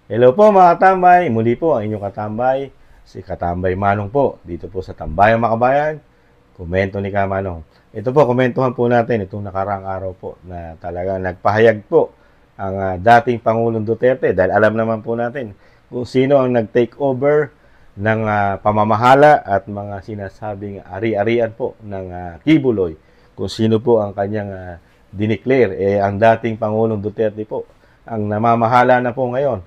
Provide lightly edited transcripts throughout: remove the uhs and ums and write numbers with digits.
Hello po mga katambay, muli po ang inyong katambay, si Katambay Manong po, dito po sa Tambayang Makabayan, komento ni Kamanong. Ito po, komentuhan po natin itong nakarang araw po na talagang nagpahayag po ang dating Pangulong Duterte dahil alam naman po natin kung sino ang nag-take over ng pamamahala at mga sinasabing ari-arian po ng Kibuloy. Kung sino po ang kanyang dineclare, ang dating Pangulong Duterte po ang namamahala na po ngayon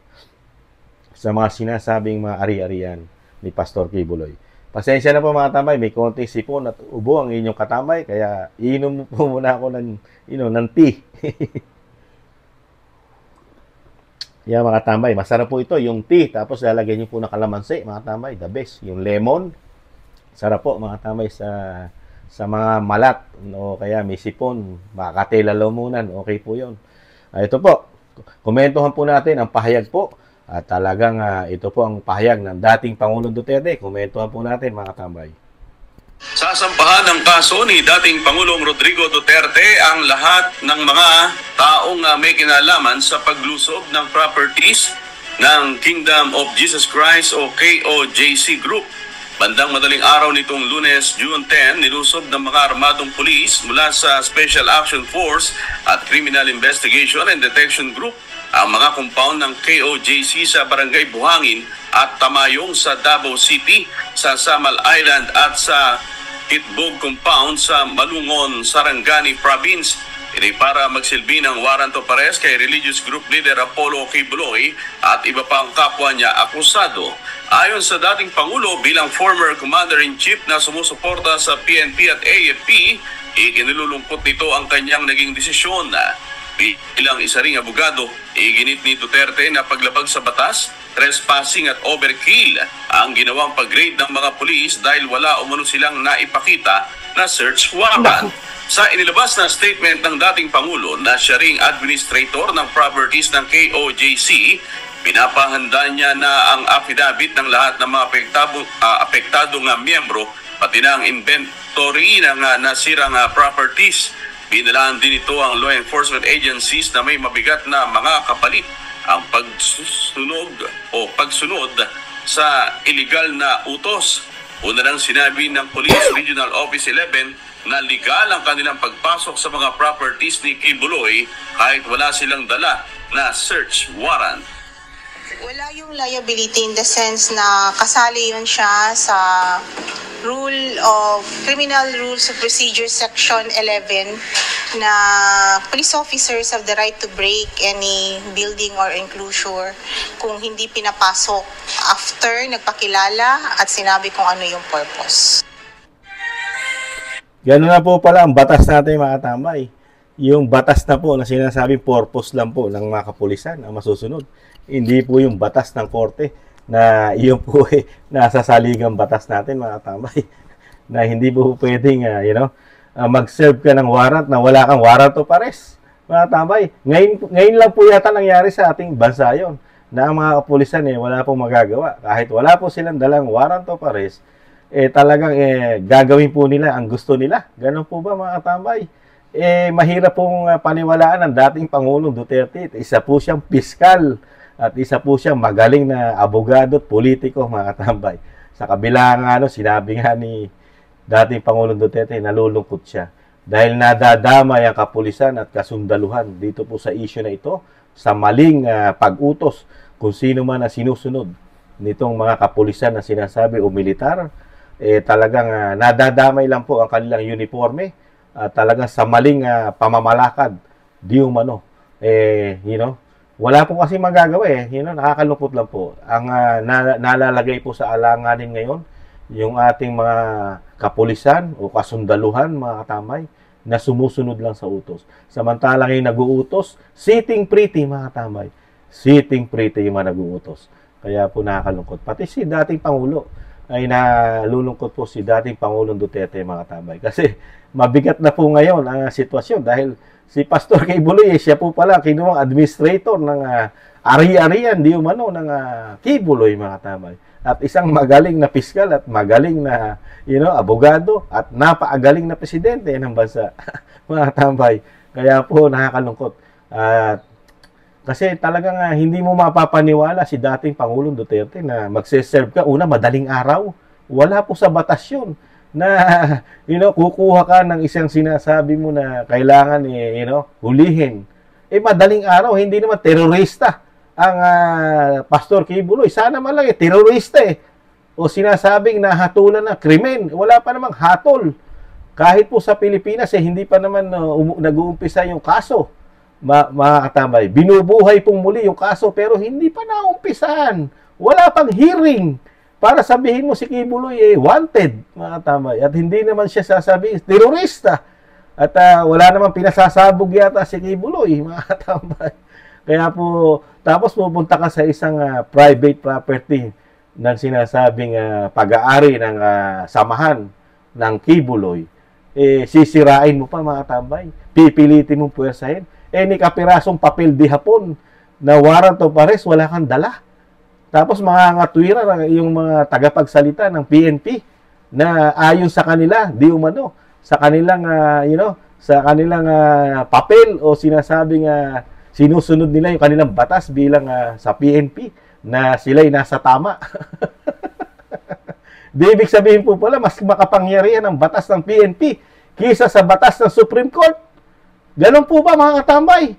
sa mga sinasabing mga ari-arian ni Pastor Kibuloy. Pasensya na po mga tambay, may konting sipon at ubo ang inyong katambay, kaya iinom po muna ako ng tea. Yan mga tambay, masarap po ito, yung tea, tapos lalagyan niyo po ng kalamansi, mga tambay, the best. Yung lemon, sarap po mga tambay sa mga malat, o kaya may sipon, makakatela lamunan, okay po yun. Ito po, komentuhan po natin ang pahayag po. At talagang ito po ang pahayag ng dating Pangulong Duterte. Komentuhan po natin mga tambay. Sasampahan ng kaso ni dating Pangulong Rodrigo Duterte ang lahat ng mga taong may kinalaman sa paglusob ng properties ng Kingdom of Jesus Christ o KOJC Group. Bandang madaling araw nitong Lunes, June 10, nilusob ng mga armadong pulis mula sa Special Action Force at Criminal Investigation and Detection Group ang mga compound ng KOJC sa Barangay Buhangin at Tamayong sa Davao City, sa Samal Island at sa Kitbog Compound sa Malungon, Sarangani Province. Ini para magsilbi ng warrant of arrest kay religious group leader Apollo Kibuloy at iba pang kapwa niya akusado. Ayon sa dating Pangulo, bilang former Commander-in-Chief na sumusuporta sa PNP at AFP, ikinilulungkot nito ang kanyang naging desisyon. Bilang isa ring abogado, iginit ni Duterte na paglabag sa batas, trespassing at overkill ang ginawang pag-raid ng mga pulis dahil wala umano silang naipakita na search warrant. Sa inilabas na statement ng dating Pangulo na siya ring administrator ng properties ng KOJC, pinapahanda niya na ang affidavit ng lahat ng mga apektadong miyembro, pati na ang inventory ng nasirang properties. Binalaan din ito ang law enforcement agencies na may mabigat na mga kapalit ang pagsunod sa illegal na utos. Una nang sinabi ng Police Regional Office 11 na legal ang kanilang pagpasok sa mga properties ni Kibuloy kahit wala silang dala na search warrant. Wala yung liability in the sense na kasali yun siya sa Criminal Rules of Procedure Section 11 na police officers have the right to break any building or enclosure kung hindi pinapasok after nagpakilala at sinabi kung ano yung purpose. Ganoon na po pala ang batas natin mga tambay. Yung batas na po na sinasabing purpose lang po ng mga kapulisan ang masusunod. Hindi po yung batas ng korte na iyon po nasa saligang batas natin mga tambay. Na hindi po pwedeng mag-serve ka ng warrant na wala kang warrant of arrest. Mga tambay, ngayon lang po yata nangyari sa ating bansa yon na ang mga kapulisan wala pong magagawa. Kahit wala po silang dalang warrant of arrest, talagang gagawin po nila ang gusto nila. Ganun po ba mga tambay? Mahirap pong paniwalaan ng dating Pangulong Duterte. Isa po siyang piskal at isa po siyang magaling na abogado at politiko mga tambay. Sa kabila nga sinabi nga ni dating Pangulong Duterte, nalulungkot siya dahil nadadamay ang kapulisan at kasundaluhan dito po sa issue na ito sa maling pag-utos kung sino man na sinusunod nitong mga kapulisan na sinasabi o militar. Talagang nadadamay lang po ang kanilang uniforme at talagang sa maling pamamalakad di umano. Wala po kasi magagawa nakakalungkot lang po. Ang nalalagay po sa alanganin ngayon yung ating mga kapulisan o kasundaluhan mga katamay na sumusunod lang sa utos. Samantalang yung nag-uutos, sitting pretty mga katamay. Sitting pretty yung mga nag-uutos. Kaya po nakakalungkot. Pati si dating Pangulo ay nalulungkot po si dating Pangulong Duterte mga katamay. Kasi mabigat na po ngayon ang sitwasyon dahil si Pastor Kibuloy, siya po pala kinuwang administrator ng ari-arian di umano ng Kibuloy mga katamay. At isang magaling na piskal at magaling na abogado at napakagaling na presidente ng bansa mga tambay. Kaya po nakakalungkot. At Kasi talagang hindi mo mapapaniwala si dating Pangulong Duterte na magse-serve ka. Una, madaling araw. Wala po sa batas yun na kukuha ka ng isang sinasabi mo na kailangan hulihin. Madaling araw, hindi naman terorista ang Pastor Quiboloy. Sana man lang terorista o sinasabing nahatulan na krimen. Wala pa namang hatol. Kahit po sa Pilipinas hindi pa naman nag-uumpisa yung kaso. Mga katambay, binubuhay pong muli yung kaso pero hindi pa naumpisahan. Wala pang hearing para sabihin mo si Quiboloy wanted, mga katambay. At hindi naman siya sasabihin terorista. At wala naman pinasasabog yata si Quiboloy, mga katambay. Kaya po, tapos pupunta ka sa isang private property ng sinasabing pag-aari ng samahan ng Quiboloy. Sisirain mo pa, mga katambay. Pipilitin mong puwersahin. Ni kapirasong papel di hapon na warrant of arrest, wala kang dala. Tapos mga ngatwira yung mga tagapagsalita ng PNP na ayon sa kanila, di umano, sa kanilang sa kanilang papel o sinasabing sinusunod nila yung kanilang batas bilang sa PNP na sila'y nasa tama. Di ibig sabihin po pala mas makapangyarihan ang batas ng PNP kaysa sa batas ng Supreme Court. Ganun po ba, mga katambay?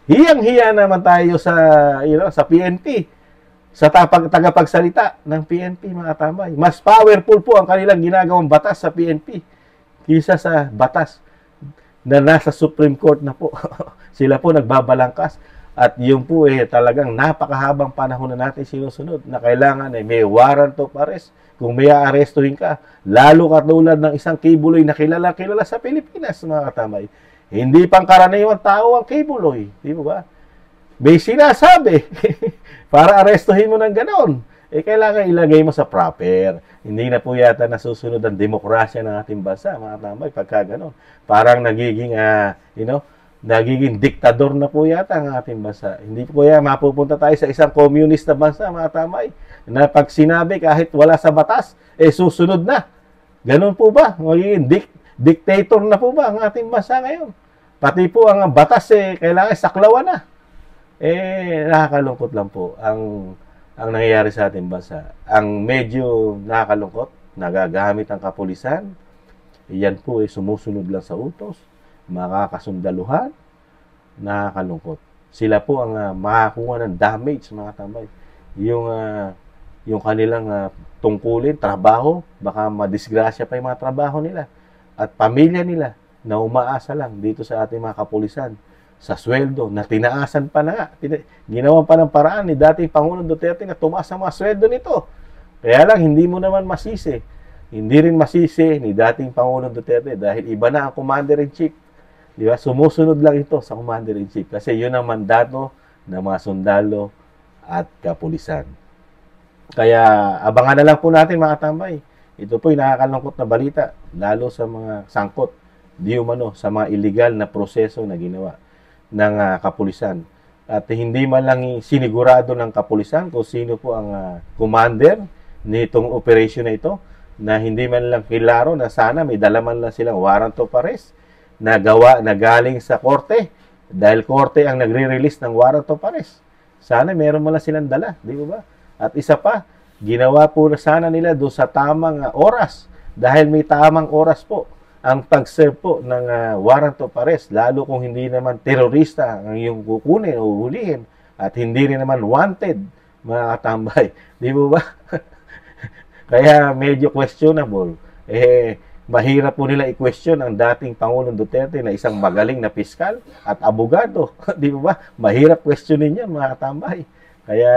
Hiyang-hiya naman tayo sa sa PNP, sa tagapagsalita ng PNP, mga katambay. Mas powerful po ang kanilang ginagawang batas sa PNP kaysa sa batas na nasa Supreme Court na po. Sila po nagbabalangkas at yung po talagang napakahabang panahon na natin sinusunod na kailangan may warrant of arrest kung may aarestuhin ka. Lalo katulad ng isang Quiboloy na kilala sa Pilipinas, mga katambay. Hindi pangkaraniwang tao ang Quiboloy. Di ba? May sinasabi para arestuhin mo ng ganon. Kailangan ilagay mo sa proper. Hindi na po yata nasusunod ang demokrasya ng ating bansa, mga katambay, pagka ganon. Parang nagiging, nagiging diktador na po yata ang ating bansa. Hindi po kaya mapupunta tayo sa isang communist na bansa, mga katambay, na pag sinabi kahit wala sa batas, susunod na. Ganon po ba? Magiging dictator na po ba ang ating bansa ngayon? Pati po ang batas kailangan saklawan na. Nakakalungkot lang po ang nangyayari sa ating bansa. Ang medyo nakakalungkot, nagagamit ang kapulisan. Iyan po sumusunod lang sa utos, makakasundaluhan. Nakakalungkot. Sila po ang makakuha ng damage, mga tambay. Yung kanilang tungkulin, trabaho, baka madisgrasya pa yung mga trabaho nila. At pamilya nila na umaasa lang dito sa ating mga kapulisan sa sweldo na tinaasan pa na nga. Ginawa pa ng paraan ni dating Pangulong Duterte na tumaas ang mga sweldo nito. Kaya lang, hindi mo naman masisi. Hindi rin masisi ni dating Pangulong Duterte dahil iba na ang Commander-in-Chief. Di ba? Sumusunod lang ito sa Commander-in-Chief kasi yun ang mandato ng mga sundalo at kapulisan. Kaya abangan na lang po natin, mga tambay. Ito po yung nakakalungkot na balita, lalo sa mga sangkot, di umano, sa mga illegal na proseso na ginawa ng kapulisan. At hindi man lang sinigurado ng kapulisan kung sino po ang commander nitong operation na ito, na hindi man lang klaro na sana may dala man lang silang warrant of arrest na galing sa korte, dahil korte ang nagre-release ng warrant of arrest. Sana meron man lang silang dala, di ba? At isa pa, ginawa po na sana nila doon sa tamang oras, dahil may tamang oras po ang pag-serve po ng warrant of arrest, lalo kung hindi naman terorista ang iyong kukunin o hulihin at hindi rin naman wanted, mga katambay. Di ba? Kaya medyo questionable. Mahirap po nila i-question ang dating Pangulong Duterte na isang magaling na piskal at abogado. Di ba? Mahirap questionin yan, mga katambay. Kaya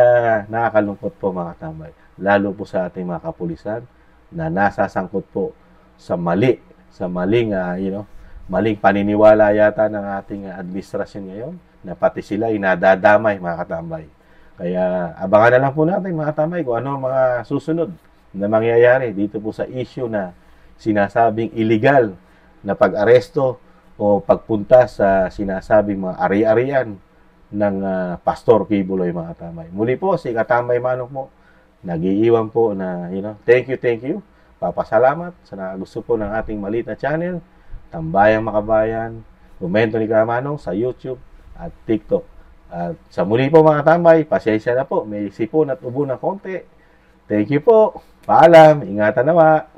nakakalungkot po, mga katambay. Lalo po sa ating mga kapulisan na nasasangkot po sa maling paniniwala yata ng ating administrasyon ngayon na pati sila inadadamay, mga katambay. Kaya abangan na lang po natin, mga katambay, kung ano ang mga susunod na mangyayari dito po sa issue na sinasabing illegal na pag-aresto o pagpunta sa sinasabing mga ari-arian ng Pastor Quiboloy, mga katambay. Muli po, si Katambay Manong po, nag-iiwan po na, thank you. Papasalamat sa gusto po ng ating maliit na channel, Tambayang Makabayan, Komento ni Kamanong sa YouTube at TikTok. At sa muli po mga tambay, pasensya na po. May sipon at ubo ng konti. Thank you po. Paalam. Ingatan naman.